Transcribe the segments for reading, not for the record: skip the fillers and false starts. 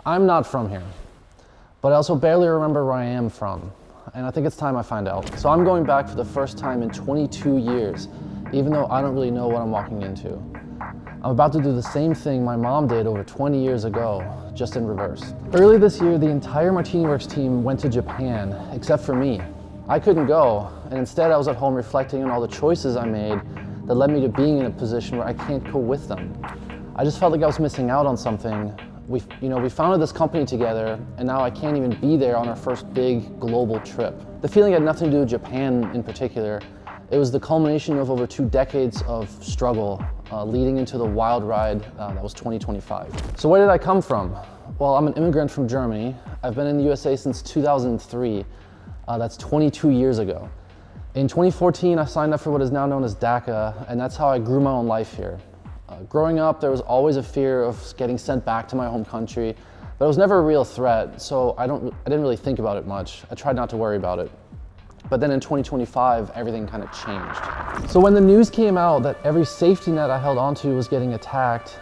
I'm not from here, but I also barely remember where I am from, and I think it's time I find out. So I'm going back for the first time in 22 years, even though I don't really know what I'm walking into. I'm about to do the same thing my mom did over 20 years ago, just in reverse. Early this year, the entire Martini Works team went to Japan, except for me. I couldn't go, and instead I was at home reflecting on all the choices I made that led me to being in a position where I can't go with them. I just felt like I was missing out on something. We founded this company together, and now I can't even be there on our first big global trip. The feeling had nothing to do with Japan in particular. It was the culmination of over 2 decades of struggle, leading into the wild ride that was 2025. So where did I come from? Well, I'm an immigrant from Germany. I've been in the USA since 2003. That's 22 years ago. In 2014, I signed up for what is now known as DACA, and that's how I grew my own life here. Growing up, there was always a fear of getting sent back to my home country, but it was never a real threat, so I didn't really think about it much. I tried not to worry about it. But then in 2025, everything kind of changed. So when the news came out that every safety net I held onto was getting attacked,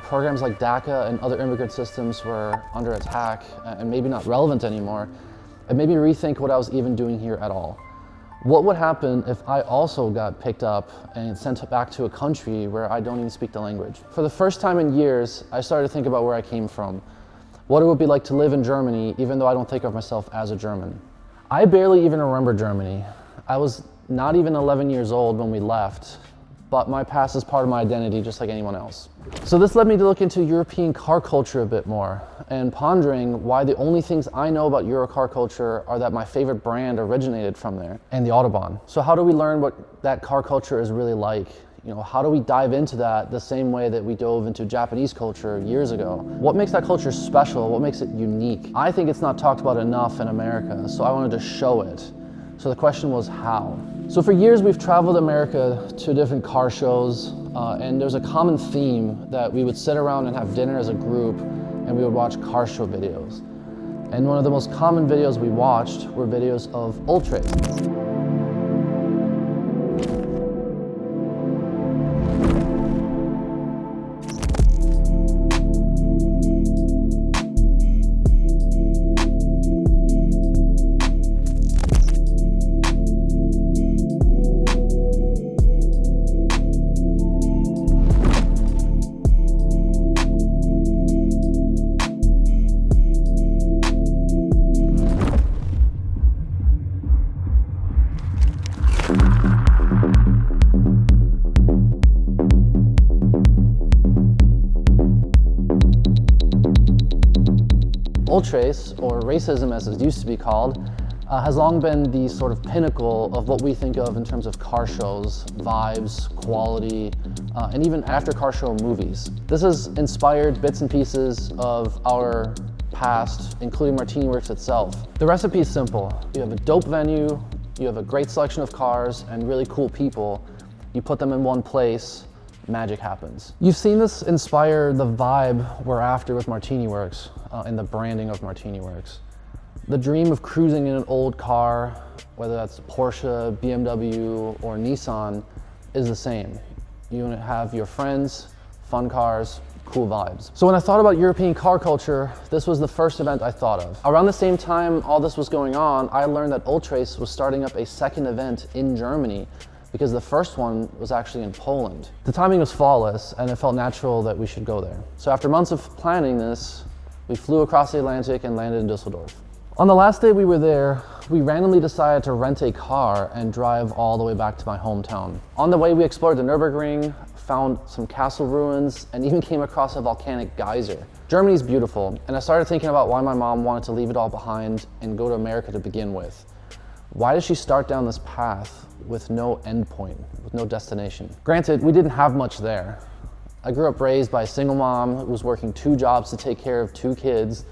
programs like DACA and other immigrant systems were under attack and maybe not relevant anymore, it made me rethink what I was even doing here at all. What would happen if I also got picked up and sent back to a country where I don't even speak the language? For the first time in years, I started to think about where I came from, what it would be like to live in Germany, even though I don't think of myself as a German. I barely even remember Germany. I was not even 11 years old when we left, but my past is part of my identity just like anyone else. So this led me to look into European car culture a bit more and pondering why the only things I know about Euro car culture are that my favorite brand originated from there and the Autobahn. So how do we learn what that car culture is really like? How do we dive into that the same way that we dove into Japanese culture years ago? What makes that culture special? What makes it unique? I think it's not talked about enough in America, so I wanted to show it. So the question was how? So for years we've traveled America to different car shows, and there's a common theme that we would sit around and have dinner as a group and we would watch car show videos. And one of the most common videos we watched were videos of Ultrace. Ultrace, or racism as it used to be called, has long been the sort of pinnacle of what we think of in terms of car shows, vibes, quality, and even after car show movies. This has inspired bits and pieces of our past, including Martini Works itself. The recipe is simple. You have a dope venue, you have a great selection of cars and really cool people. You put them in one place, magic happens. You've seen this inspire the vibe we're after with Martini Works and the branding of Martini Works. The dream of cruising in an old car, whether that's Porsche, BMW, or Nissan, is the same. You want to have your friends, fun cars, cool vibes. So when I thought about European car culture, this was the first event I thought of. Around the same time all this was going on, I learned that Ultrace was starting up a second event in Germany because the first one was actually in Poland. The timing was flawless and it felt natural that we should go there. So after months of planning this, we flew across the Atlantic and landed in Düsseldorf. On the last day we were there, we randomly decided to rent a car and drive all the way back to my hometown. On the way we explored the Nürburgring, found some castle ruins, and even came across a volcanic geyser. Germany's beautiful, and I started thinking about why my mom wanted to leave it all behind and go to America to begin with. Why did she start down this path with no endpoint, with no destination? Granted, we didn't have much there. I grew up raised by a single mom who was working 2 jobs to take care of 2 kids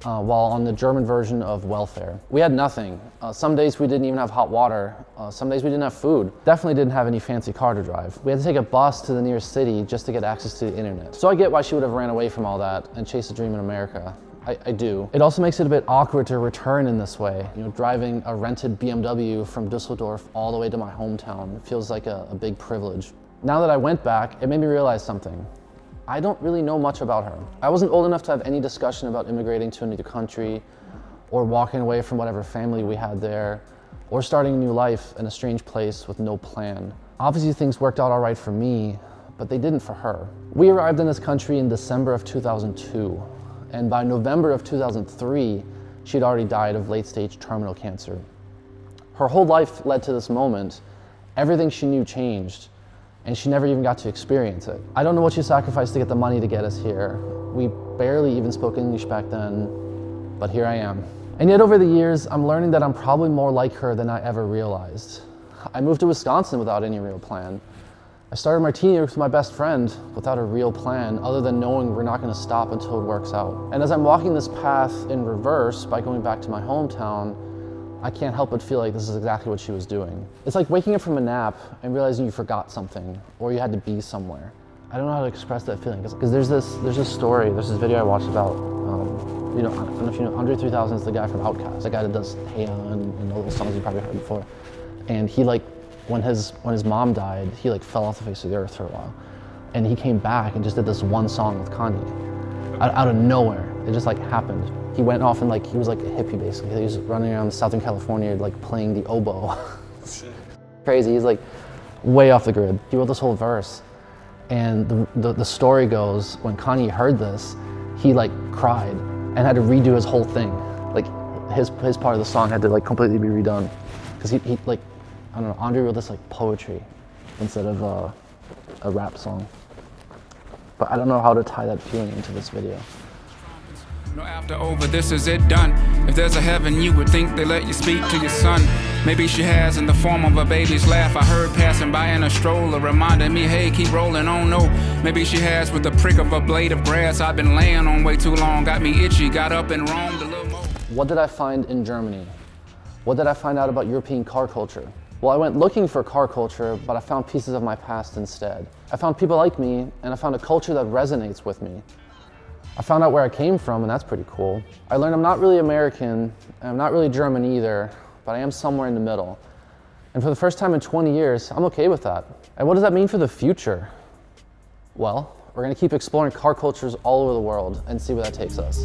while on the German version of welfare. We had nothing. Some days we didn't even have hot water. Some days we didn't have food. Definitely didn't have any fancy car to drive. We had to take a bus to the nearest city just to get access to the internet. So I get why she would have ran away from all that and chased a dream in America. I do. It also makes it a bit awkward to return in this way. Driving a rented BMW from Düsseldorf all the way to my hometown feels like a big privilege. Now that I went back, it made me realize something. I don't really know much about her. I wasn't old enough to have any discussion about immigrating to a new country or walking away from whatever family we had there or starting a new life in a strange place with no plan. Obviously things worked out all right for me, but they didn't for her. We arrived in this country in December of 2002, and by November of 2003, she'd already died of late-stage terminal cancer. Her whole life led to this moment. Everything she knew changed, and she never even got to experience it. I don't know what she sacrificed to get the money to get us here. We barely even spoke English back then, but here I am. And yet over the years, I'm learning that I'm probably more like her than I ever realized. I moved to Wisconsin without any real plan. I started my teen years with my best friend without a real plan other than knowing we're not going to stop until it works out. And as I'm walking this path in reverse by going back to my hometown, I can't help but feel like this is exactly what she was doing. It's like waking up from a nap and realizing you forgot something or you had to be somewhere. I don't know how to express that feeling because there's this video I watched about, I don't know if you know, Andre 3000 is the guy from Outkast, the guy that does Hey and all those songs you probably heard before. And he when his mom died, he fell off the face of the earth for a while. And he came back and just did this one song with Kanye. Out of nowhere, it just happened. He went off and he was like a hippie basically. He was running around Southern California playing the oboe. Crazy, he's way off the grid. He wrote this whole verse. And the story goes, when Kanye heard this, he cried and had to redo his whole thing. His part of the song had to completely be redone. Because he I don't know, Andre wrote this poetry instead of a rap song. But I don't know how to tie that feeling into this video. No, after over, this is it done. If there's a heaven, you would think they let you speak to your son. Maybe she has in the form of a baby's laugh. I heard passing by in a stroller, reminded me, hey, keep rolling on. No, maybe she has with the prick of a blade of grass. I've been laying on way too long, got me itchy, got up and roamed a little more. What did I find in Germany? What did I find out about European car culture? Well, I went looking for car culture, but I found pieces of my past instead. I found people like me, and I found a culture that resonates with me. I found out where I came from, and that's pretty cool. I learned I'm not really American, and I'm not really German either, but I am somewhere in the middle. And for the first time in 20 years, I'm okay with that. And what does that mean for the future? Well, we're gonna keep exploring car cultures all over the world and see where that takes us.